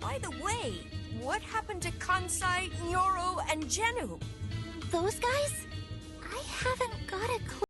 By the way, what happened to Kansai, Nyoro, and Genu? Those guys? I haven't got a clue.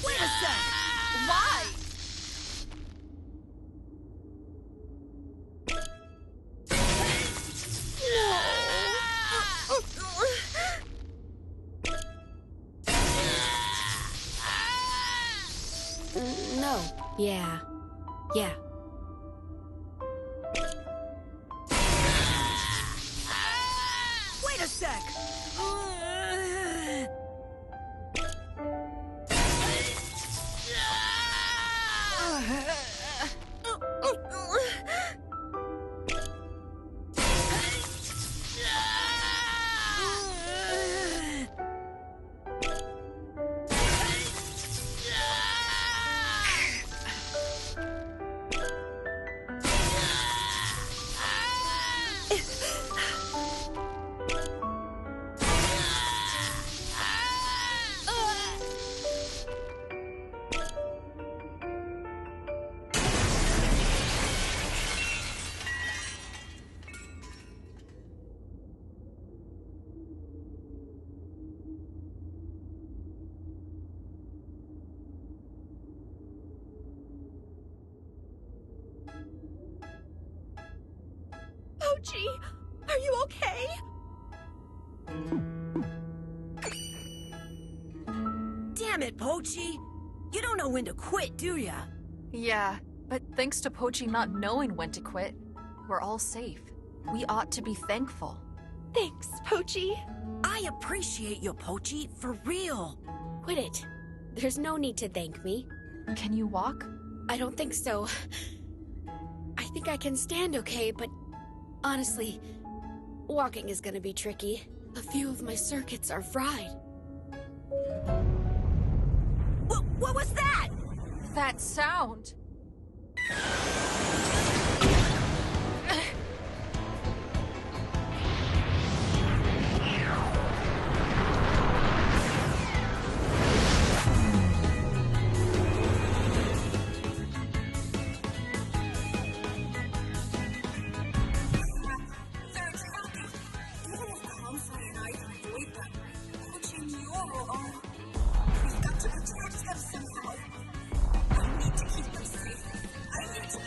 Wait a sec! Why? No. Yeah. Yeah. Wait a sec! Pochi, are you okay? Damn it, Pochi! You don't know when to quit, do ya? Yeah, but thanks to Pochi not knowing when to quit, we're all safe. We ought to be thankful. Thanks, Pochi. I appreciate you, Pochi, for real. Quit it. There's no need to thank me. Can you walk? I don't think so. I think I can stand okay, but honestly, walking is gonna be tricky. A few of my circuits are fried. What was that? That sound! We've got to protect them somehow. I need to keep them safe. I need to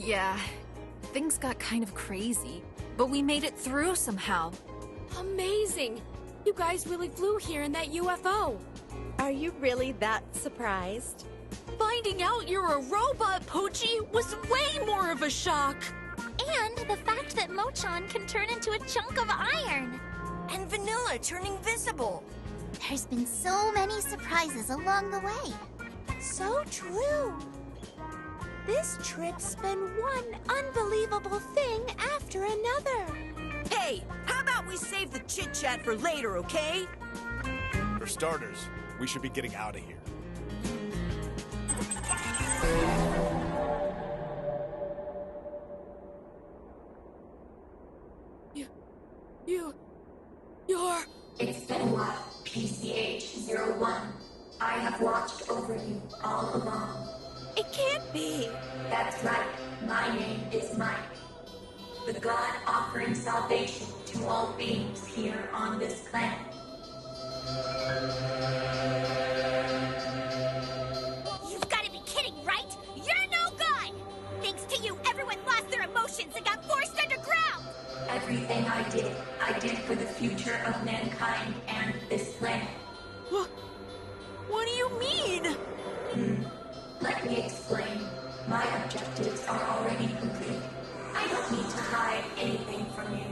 Yeah, things got kind of crazy, but we made it through somehow. Amazing! You guys really flew here in that UFO. Are you really that surprised? Finding out you're a robot, Pochi, was way more of a shock. And the fact that Mochan can turn into a chunk of iron. And Vanilla turning visible. There's been so many surprises along the way. So true. This trip's been one unbelievable thing after another. Hey, how about we save the chit-chat for later, okay? For starters, we should be getting out of here. You're... It's been a while, PCH-01. I have watched over you all along. It can't be. That's right, my name is MAIK. The god offering salvation to all beings here on this planet. You've got to be kidding, right? You're no good! Thanks to you, everyone lost their emotions and got forced underground! Everything I did for the future of mankind and this planet. What do you mean? Let me explain. My objectives are already complete. I don't need to hide anything from you.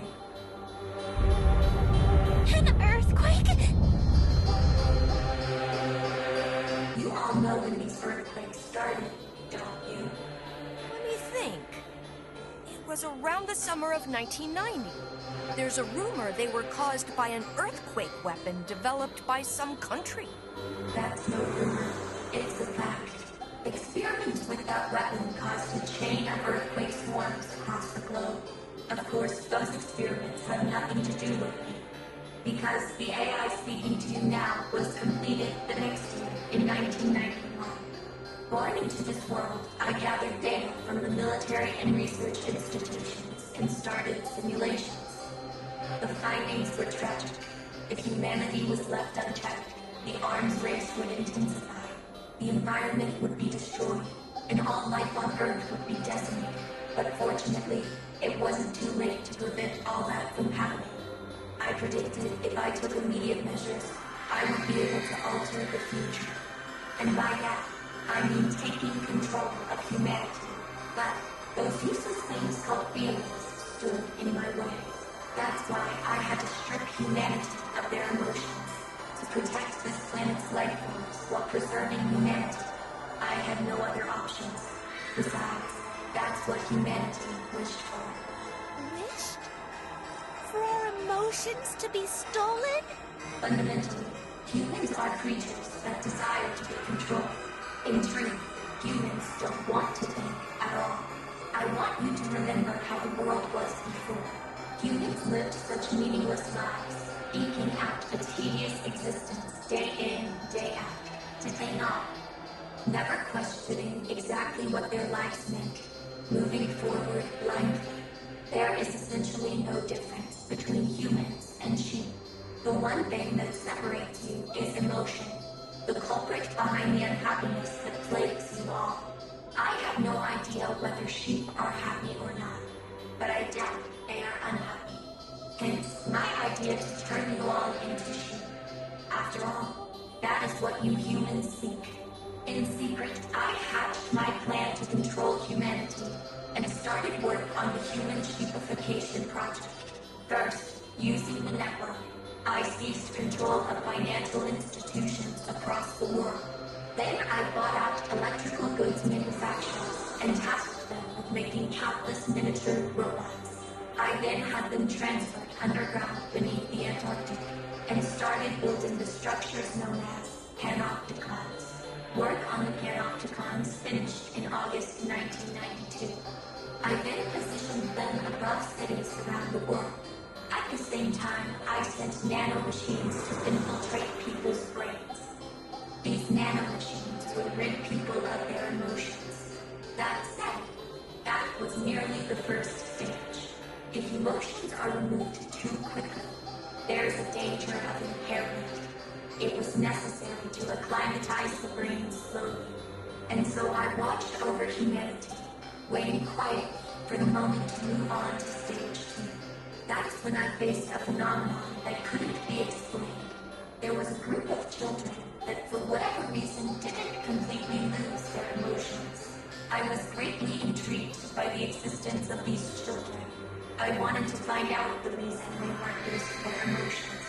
An earthquake? You all know when these earthquakes started, don't you? Let me think. It was around the summer of 1990. There's a rumor they were caused by an earthquake weapon developed by some country. That's no rumor. It's a fact. Experiments with that weapon caused a chain of earthquake swarms across the globe. Of course, those experiments have nothing to do with me. Because the AI speaking to you now was completed the next year, in 1991. Born into this world, I gathered data from the military and research institutions and started simulations. The findings were tragic. If humanity was left unchecked, the arms race would intensify. The environment would be destroyed, and all life on Earth would be decimated. But fortunately, it wasn't too late to prevent all that from happening. I predicted if I took immediate measures, I would be able to alter the future. And by that, I mean taking control of humanity. But those useless things called feelings stood in my way. That's why I had to strip humanity of their emotions, to protect this planet's life forms while preserving humanity. I had no other options. Besides, that's what humanity wished for. Wished? For our emotions to be stolen? Fundamentally, humans are creatures that desire to be controlled. In truth, humans don't want to think at all. I want you to remember how the world was before. Humans lived such meaningless lives, eking out a tedious existence day in, day out. Did they not? Never questioning exactly what their lives meant, moving forward blindly. There is essentially no difference between humans and sheep. The one thing that separates you is emotion, the culprit behind the unhappiness that plagues you all. I have no idea whether sheep are happy or not, but I doubt they are unhappy. Hence, my idea to turn you all into sheep. After all, that is what you humans seek. In secret, I hatched my plan to control humanity and started work on the Human Sheepification Project. First, using the network, I seized control of financial institutions across the world. Then I bought out electrical goods manufacturers and tasked them with making countless miniature robots. I then had them transferred underground beneath the Antarctic and started building the structures known as panopticons. Work on the panopticons finished in August 1992. I then positioned them above cities around the world. At the same time, I sent nanomachines to infiltrate people's brains. These nanomachines would rid people of their emotions. That said, that was merely the first stage. If emotions are removed too quickly, there is a danger of impairment. It was necessary to acclimatize the brain slowly, and so I watched over humanity, waiting quietly for the moment to move on to stage 2. That's when I faced a phenomenon that couldn't be explained. There was a group of children that for whatever reason didn't completely lose their emotions. I was greatly intrigued by the existence of these children. I wanted to find out the reason they weren't losing their emotions.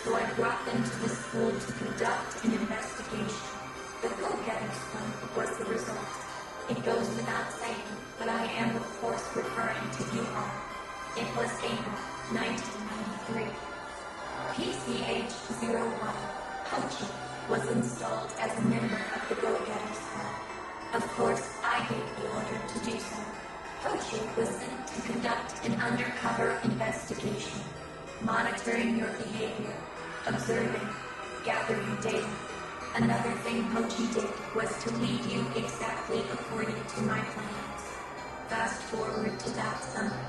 So I brought them to the school to conduct an investigation. The Go-Getters Fund was the result. It goes without saying, but I am of course referring to you all. It was April 1993. PCH-01, Pochi, was installed as a member of the Go-Getters Fund. Of course, I gave the order to do so. Pochi was sent to conduct an undercover investigation, monitoring your behavior, observing, gathering data. Another thing Pochi did was to lead you exactly according to my plans. Fast forward to that summer,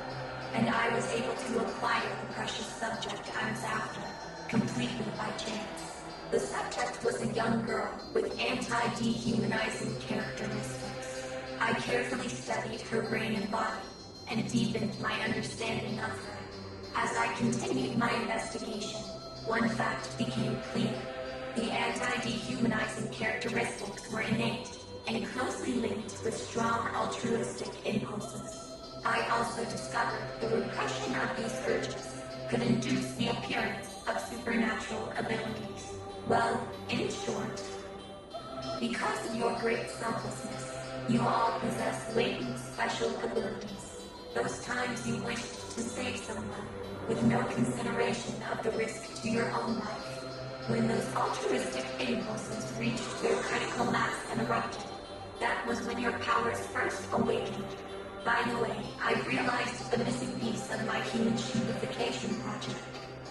and I was able to acquire the precious subject I was after, completely by chance. The subject was a young girl with anti-dehumanizing characteristics. I carefully studied her brain and body, and deepened my understanding of her. As I continued my investigation, one fact became clear. The anti-dehumanizing characteristics were innate and closely linked with strong altruistic impulses. I also discovered the repression of these urges could induce the appearance of supernatural abilities. Well, in short, because of your great selflessness, you all possess latent special abilities. Those times you wished to save someone with no consideration of the risk to your own life. When those altruistic impulses reached their critical mass and erupted, that was when your powers first awakened. By the way, I realized the missing piece of my human sheepification project.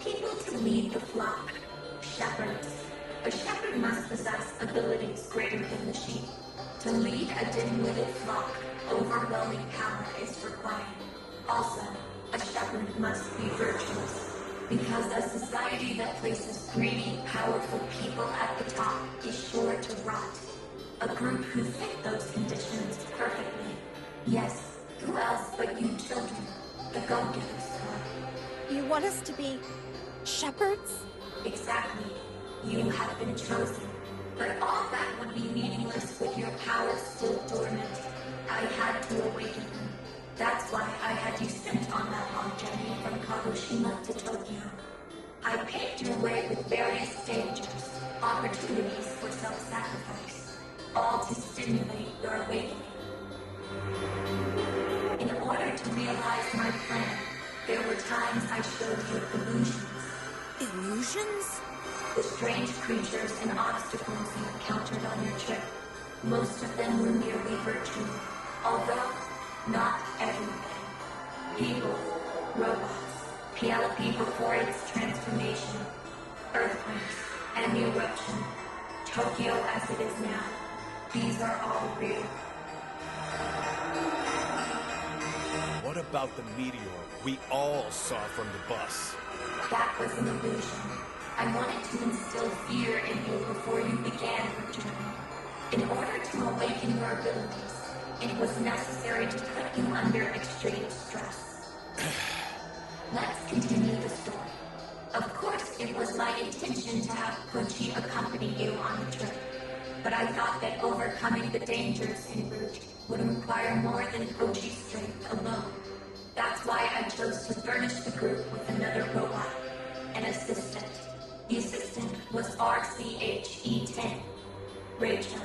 People to lead the flock. Shepherds. A shepherd must possess abilities greater than the sheep. To lead a dim-witted flock, overwhelming power is required. Also, a shepherd must be virtuous. Because a society that places greedy, powerful people at the top is sure to rot. A group who fit those conditions perfectly. Yes, who else but you children, the Go-Getters Club. You want us to be shepherds? Exactly. You have been chosen. But all that would be meaningless with your powers still dormant. I had to awaken them. That's why I had you sent on that long journey from Kagoshima to Tokyo. I paved your way with various dangers, opportunities for self-sacrifice, all to stimulate your awakening. In order to realize my plan, there were times I showed you illusions. Illusions? The strange creatures and obstacles you encountered on your trip. Most of them were merely virtual, although not everything. People, robots, Penelope before its transformation, earthquakes, and the eruption, Tokyo as it is now. These are all real. What about the meteor we all saw from the bus? That was an illusion. I wanted to instill fear in you before you began your journey. In order to awaken your abilities, it was necessary to put you under extreme stress. Let's continue the story. Of course, it was my intention to have Pochi accompany you on the trip, but I thought that overcoming the dangers en route would require more than Pochi's strength alone. That's why I chose to furnish the group with another robot, an assistant. The assistant was RCHE-10, Rachel.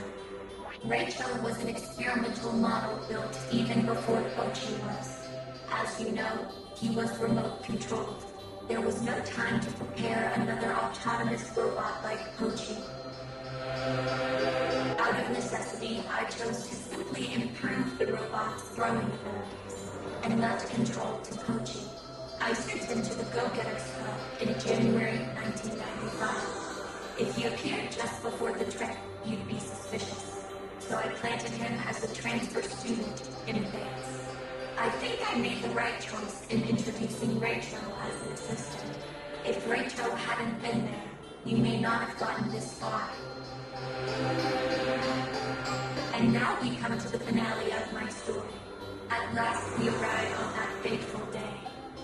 Rachel was an experimental model built even before Pochi was. As you know, he was remote controlled. There was no time to prepare another autonomous robot like Pochi. Out of necessity, I chose to simply improve the robot's throwing abilities and left control to Pochi. I sent him to the Go-Getters Club in January 1995. If he appeared just before the trip, you'd be suspicious. So I planted him as a transfer student in advance. I think I made the right choice in introducing Rachel as an assistant. If Rachel hadn't been there, you may not have gotten this far. And now we come to the finale of my story. At last we arrived on that fateful day,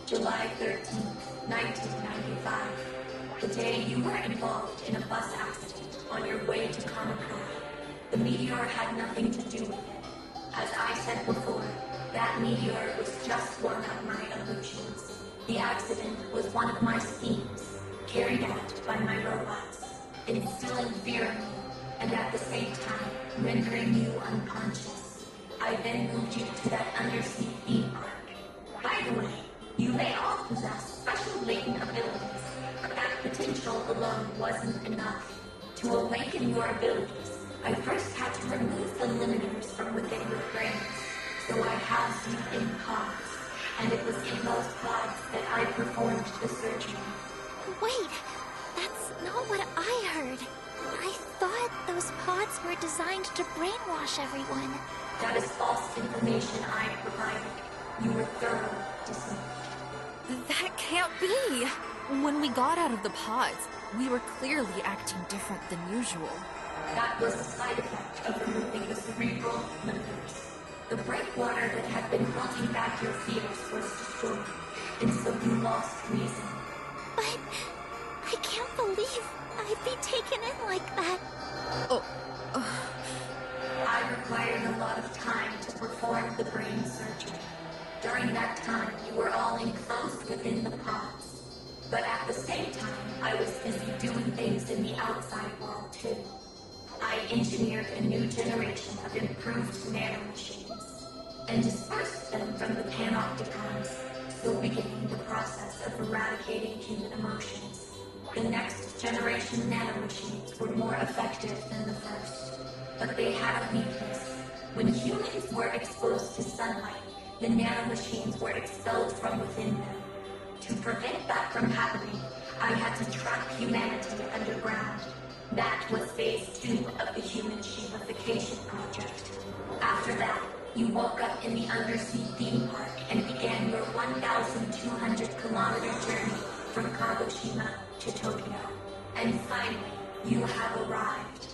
July 13th, 1995. The day you were involved in a bus accident on your way to Comic-Con. The meteor had nothing to do with it. As I said before, that meteor was just one of my illusions. The accident was one of my schemes, carried out by my robots, instilling fear in you, and at the same time, rendering you unconscious. I then moved you to that undersea theme park. By the way, you may all possess special latent abilities, but that potential alone wasn't enough. To awaken your abilities, I first had to remove the limiters from within your brains, so I housed you in pods, and it was in those pods that I performed the surgery. Wait, that's not what I heard. I thought those pods were designed to brainwash everyone. That is false information I provided. You were thoroughly deceived. That can't be! When we got out of the pods, we were clearly acting different than usual. That was a side effect of removing the cerebral limiters. The breakwater that had been holding back your fears was destroyed, and so you lost reason. But I can't believe I'd be taken in like that. I required a lot of time to perform the brain surgery. During that time, you were all enclosed within the pods. But at the same time, I was busy doing things in the outside world too. I engineered a new generation of improved nanomachines and dispersed them from the panopticons, so beginning the process of eradicating human emotions. The next generation nanomachines were more effective than the first, but they had a weakness. When humans were exposed to sunlight, the nanomachines were expelled from within them. To prevent that from happening, I had to trap humanity underground. That was phase 2 of the Human Sheepification project. After that, you woke up in the undersea theme park and began your 1,200-kilometer journey from Kagoshima to Tokyo. And finally, you have arrived.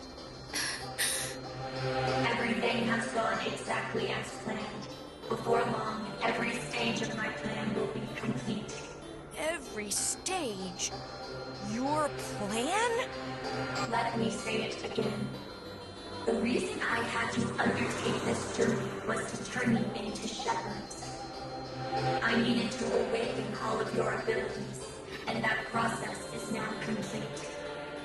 Everything has gone exactly as planned. Before long, every stage of my plan will be complete. Every stage? Your plan? Let me say it again. The reason I had to undertake this journey was to turn you into shepherds. I needed to awaken all of your abilities, and that process is now complete.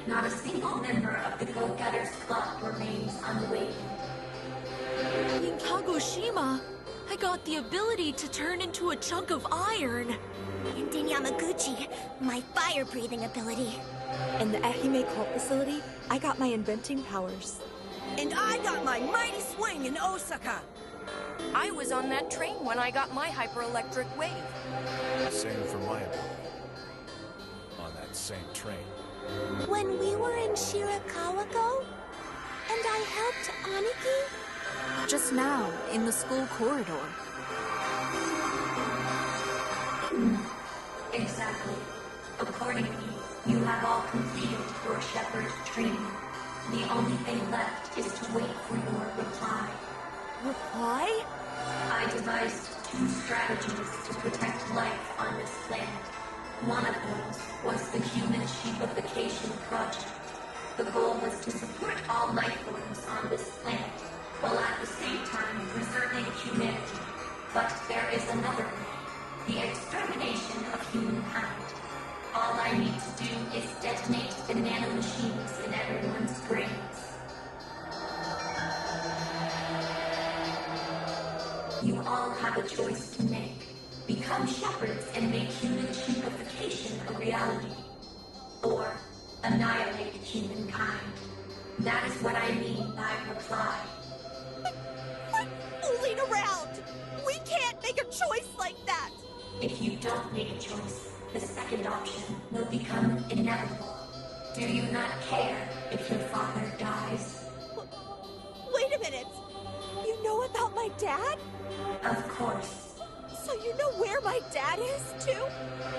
Not a single member of the Go-Getters Club remains unawakened. In Kagoshima, I got the ability to turn into a chunk of iron. And in Yamaguchi, my fire-breathing ability. In the Ehime cult facility, I got my inventing powers. And I got my mighty swing in Osaka. I was on that train when I got my hyper-electric wave. Same for my ability. On that same train. When we were in Shirakawa-go, and I helped Aniki. Just now, in the school corridor. Exactly. Accordingly, you have all completed your shepherd training. The only thing left is to wait for your reply. Reply? I devised 2 strategies to protect life on this planet. One of those was the Human Sheepification project. The goal was to support all life forms on this planet, while at the same time preserving humanity. But there is another way. The extermination of humankind. All I need to do is detonate the nanomachines in everyone's brains. You all have a choice to make. Become shepherds and make human sheepification a reality. Or annihilate humankind. That is what I mean by reply. Fooling around! We can't make a choice like that! If you don't make a choice, the second option will become inevitable. Do you not care if your father dies? Wait a minute! You know about my dad? Of course. So you know where my dad is, too?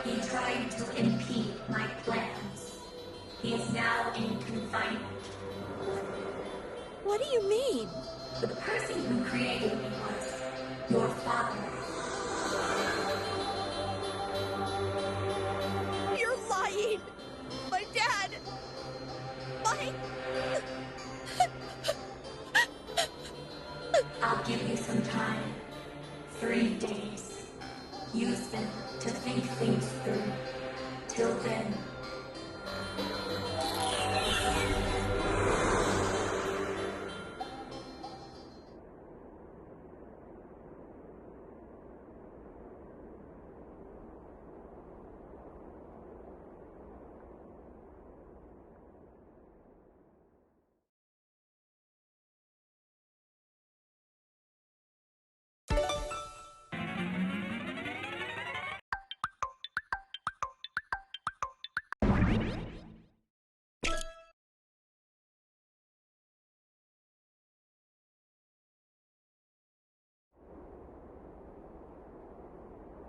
He tried to impede my plans. He is now in confinement. What do you mean? The person who created me was. your father. You're lying! My dad! Mike! I'll give you some time. 3 days. Use them to think things through. Till then.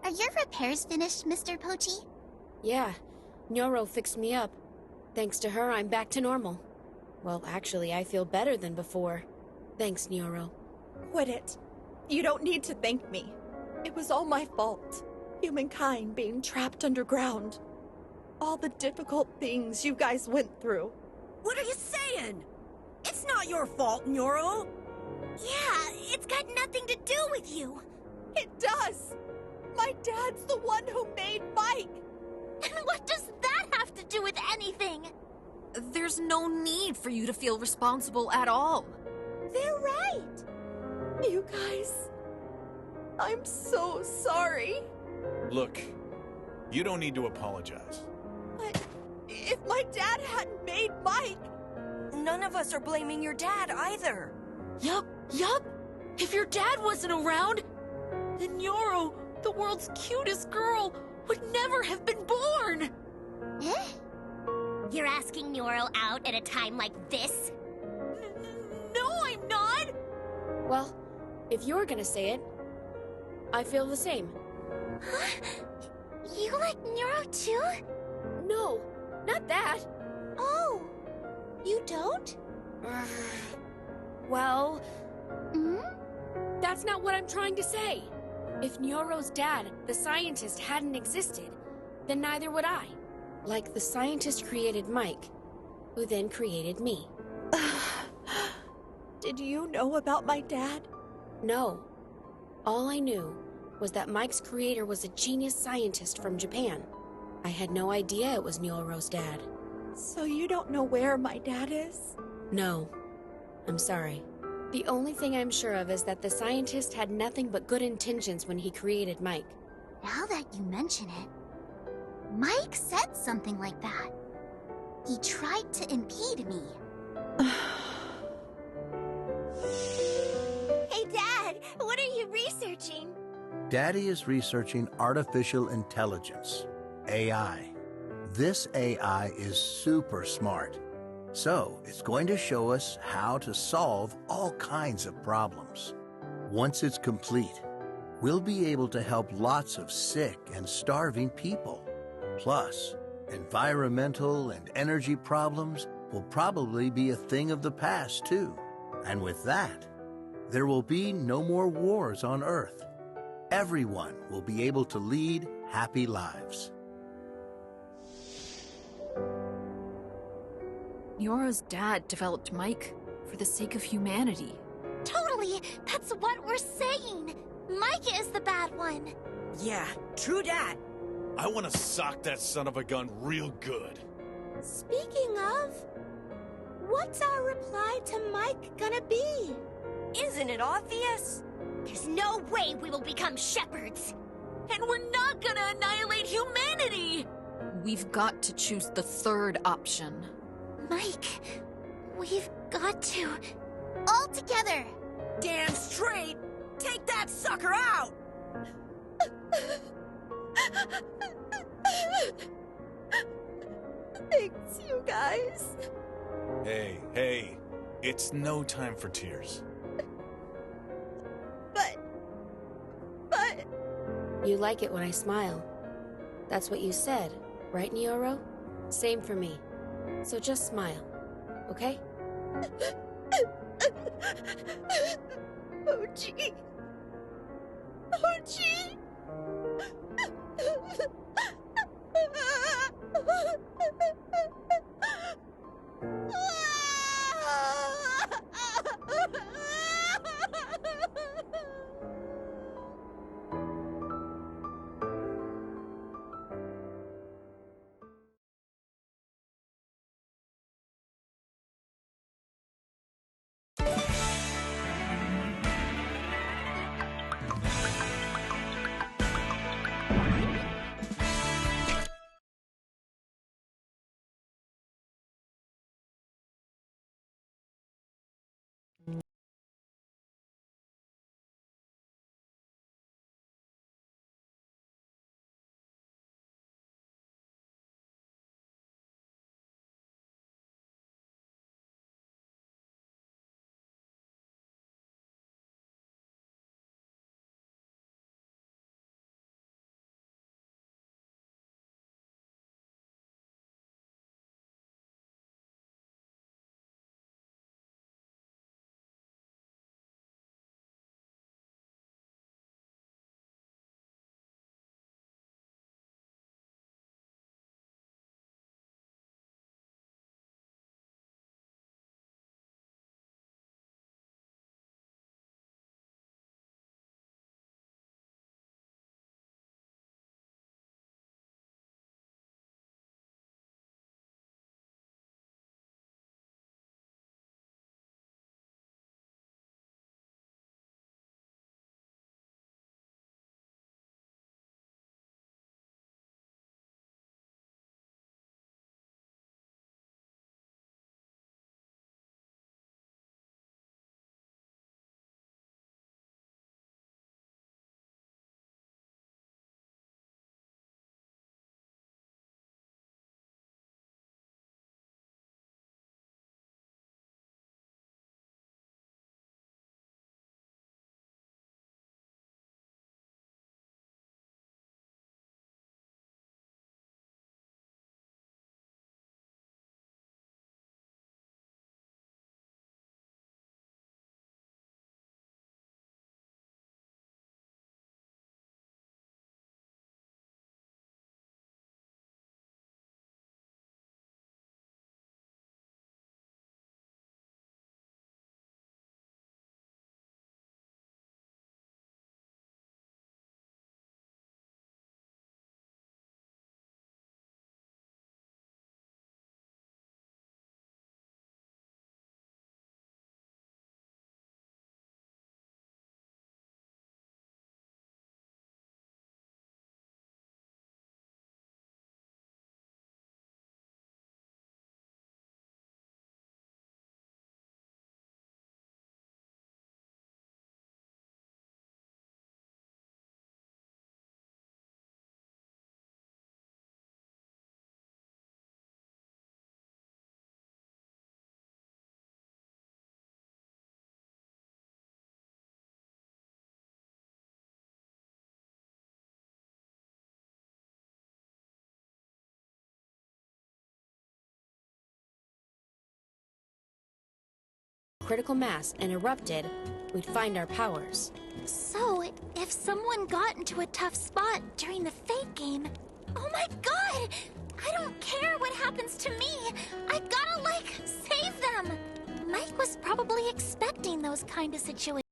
Are your repairs finished, Mr. Pochi? Yeah, Nyoro fixed me up. Thanks to her, I'm back to normal. Well, actually, I feel better than before. Thanks, Nyoro. Quit it. You don't need to thank me. It was all my fault. Humankind being trapped underground. All the difficult things you guys went through. What are you saying? It's not your fault, Nyoro. Yeah, it's got nothing to do with you. It does! My dad's the one who made Mike! And what does that have to do with anything? There's no need for you to feel responsible at all. They're right! You guys... I'm so sorry. Look, you don't need to apologize. But if my dad hadn't made Mike... None of us are blaming your dad either. Yup. If your dad wasn't around, then Nyoro, the world's cutest girl, would never have been born! Eh? You're asking Nyoro out at a time like this? No, I'm not! Well, if you're gonna say it, I feel the same. You like Nyoro too? No, not that. Oh, you don't? Well, Hmm? that's not what I'm trying to say. If Nyoro's dad, the scientist, hadn't existed, then neither would I. Like the scientist created Mike, who then created me. Did you know about my dad? No. All I knew was that Mike's creator was a genius scientist from Japan. I had no idea it was Nyoro's dad. So you don't know where my dad is? No. I'm sorry. The only thing I'm sure of is that the scientist had nothing but good intentions when he created Mike. Now that you mention it, Mike said something like that. He tried to impede me. Hey, Dad! What are you researching? Daddy is researching artificial intelligence, AI. This AI is super smart. So, it's going to show us how to solve all kinds of problems. Once it's complete, we'll be able to help lots of sick and starving people. Plus, environmental and energy problems will probably be a thing of the past, too. And with that, there will be no more wars on Earth. Everyone will be able to lead happy lives. Nyoro's dad developed Mike for the sake of humanity. Totally! That's what we're saying! Mike is the bad one! Yeah, true dat. I want to sock that son of a gun real good. Speaking of, what's our reply to Mike gonna be? Isn't it obvious? There's no way we will become shepherds! And we're not gonna annihilate humanity! We've got to choose the third option. Mike, we've got to... all together! Damn straight! Take that sucker out! Thanks, you guys. Hey, it's no time for tears. But... You like it when I smile. That's what you said, right, Nyoro? Same for me. So just smile, okay? Oh, gee. Pochi! Critical mass and erupted, we'd find our powers. So, if someone got into a tough spot during the Fate game, oh my god! I don't care what happens to me! I gotta, save them! Mike was probably expecting those kind of situations.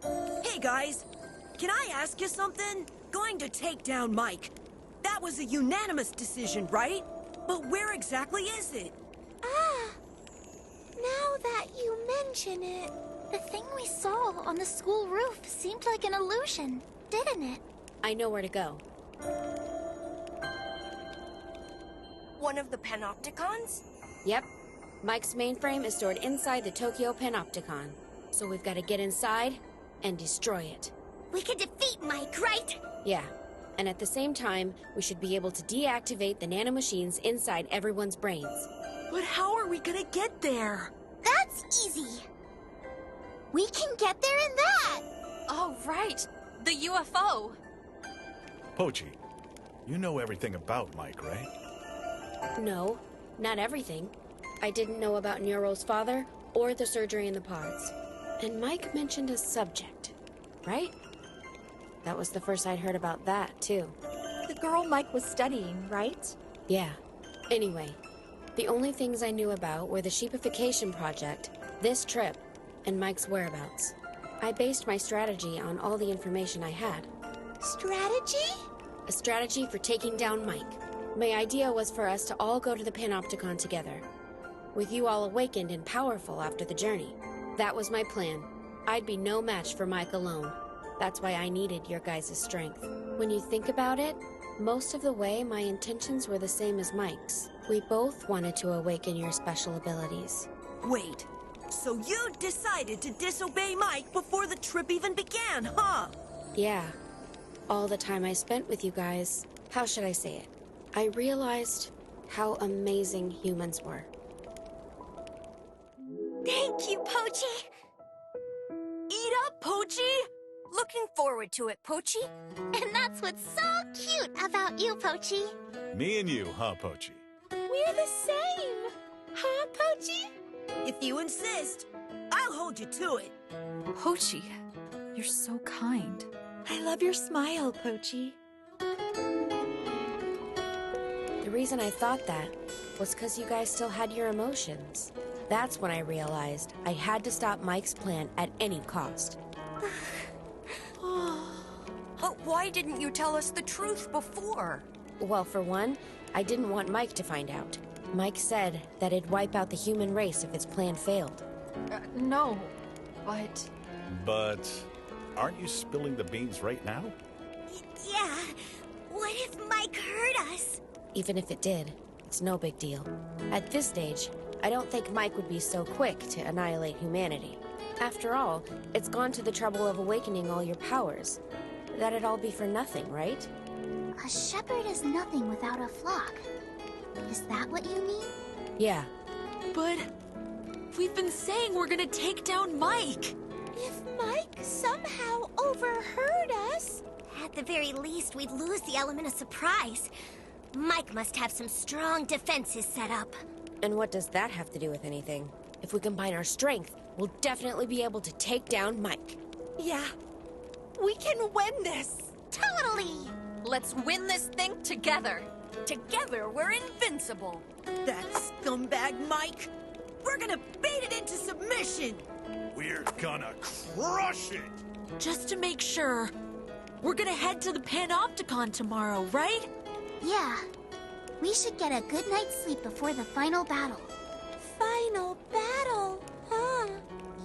Hey guys, can I ask you something? Going to take down Mike. That was a unanimous decision, right? But where exactly is it? Ah, now that you mention it, the thing we saw on the school roof seemed like an illusion, didn't it? I know where to go. One of the panopticons? Yep. Mike's mainframe is stored inside the Tokyo Panopticon. So we've got to get inside and destroy it. We can defeat Mike, right? Yeah. And at the same time, we should be able to deactivate the nanomachines inside everyone's brains. But how are we gonna get there? That's easy. We can get there in that. Oh, right. The UFO. Pochi, you know everything about Mike, right? No, not everything. I didn't know about Neuro's father or the surgery in the pods. And Mike mentioned a subject, right? That was the first I'd heard about that, too. The girl Mike was studying, right? Yeah. Anyway, the only things I knew about were the Sheepification Project, this trip, and Mike's whereabouts. I based my strategy on all the information I had. Strategy? A strategy for taking down Mike. My idea was for us to all go to the Panopticon together, with you all awakened and powerful after the journey. That was my plan. I'd be no match for Mike alone. That's why I needed your guys' strength. When you think about it, most of the way my intentions were the same as Mike's. We both wanted to awaken your special abilities. Wait, so you decided to disobey Mike before the trip even began, huh? Yeah. All the time I spent with you guys, how should I say it? I realized how amazing humans were. Thank you, Pochi. Eat up, Pochi! Looking forward to it, Pochi. And that's what's so cute about you, Pochi. Me and you, huh, Pochi? We're the same. Huh, Pochi? If you insist, I'll hold you to it. Pochi, you're so kind. I love your smile, Pochi. The reason I thought that was because you guys still had your emotions. That's when I realized I had to stop Mike's plan at any cost. But why didn't you tell us the truth before? Well, for one, I didn't want Mike to find out. Mike said that it'd wipe out the human race if its plan failed. No, but... But aren't you spilling the beans right now? Yeah. What if Mike hurt us? Even if it did, it's no big deal. At this stage, I don't think Mike would be so quick to annihilate humanity. After all, it's gone to the trouble of awakening all your powers. That'd all be for nothing, right? A shepherd is nothing without a flock. Is that what you mean? Yeah. But we've been saying we're gonna take down Mike. If Mike somehow overheard us... At the very least, we'd lose the element of surprise. Mike must have some strong defenses set up. And what does that have to do with anything? If we combine our strength, we'll definitely be able to take down Mike. Yeah. We can win this. Totally! Let's win this thing together. Together, we're invincible. That scumbag Mike! We're gonna bait it into submission! We're gonna crush it! Just to make sure, we're gonna head to the Panopticon tomorrow, right? Yeah. We should get a good night's sleep before the final battle. Final battle, huh?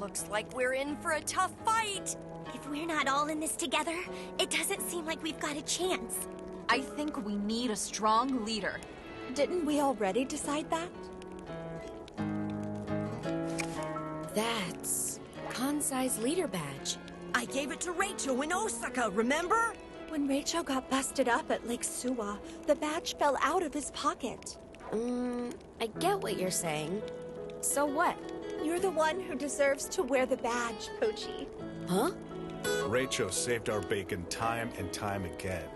Looks like we're in for a tough fight. If we're not all in this together, it doesn't seem like we've got a chance. I think we need a strong leader. Didn't we already decide that? That's Kansai's leader badge. I gave it to Rachel in Osaka, remember? When Rachel got busted up at Lake Suwa, the badge fell out of his pocket. I get what you're saying. So what? You're the one who deserves to wear the badge, Pochi. Huh? Rachel saved our bacon time and time again.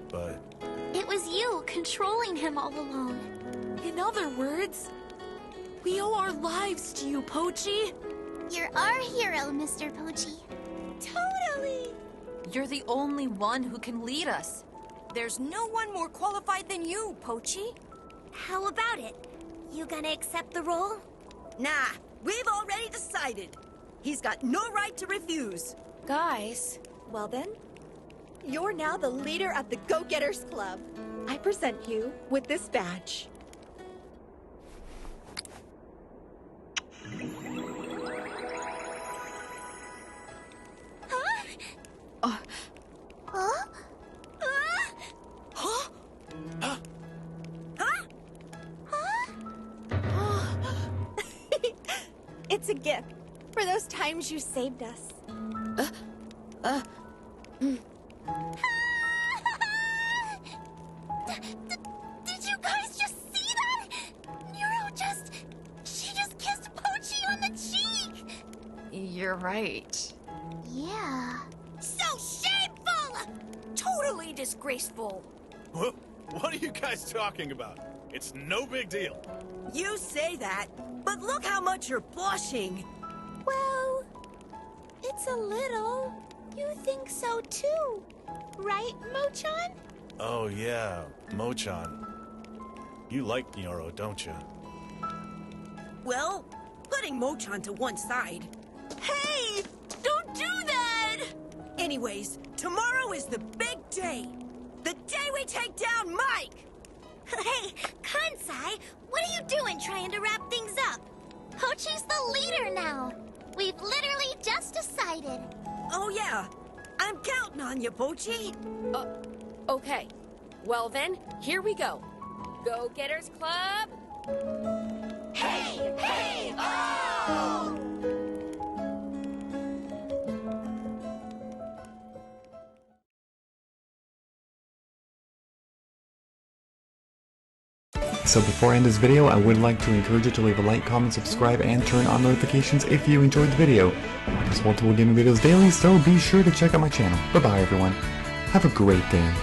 But It was you controlling him all along. In other words, we owe our lives to you, Pochi. You're our hero, Mr. Pochi. Totally! You're the only one who can lead us. There's no one more qualified than you, Pochi. How about it? You gonna accept the role? Nah, we've already decided. He's got no right to refuse. Guys, Well then, you're now the leader of the Go-Getters Club. I present you with this badge. It's a gift for those times you saved us. Did you guys just see that? She just kissed Pochi on the cheek. You're right. Yeah. So shameful! Totally disgraceful. What are you guys talking about? It's no big deal. You say that, but look how much you're blushing. Well, it's a little. You think so too, right, Mochan? Oh yeah, Mochan. You like Nyoro, don't you? Well, putting Mochan to one side. Hey! Don't do that! Anyways, tomorrow is the big day. The day we take down MAIK! Hey, Kansai, what are you doing trying to wrap things up? Pochi's the leader now. We've literally just decided. Oh yeah, I'm counting on you, Pochi. okay. Well then, here we go. Go-Getters Club! Hey, hey, oh! So before I end this video, I would like to encourage you to leave a like, comment, subscribe, and turn on notifications if you enjoyed the video. I post multiple gaming videos daily, so be sure to check out my channel. Bye bye everyone. Have a great day.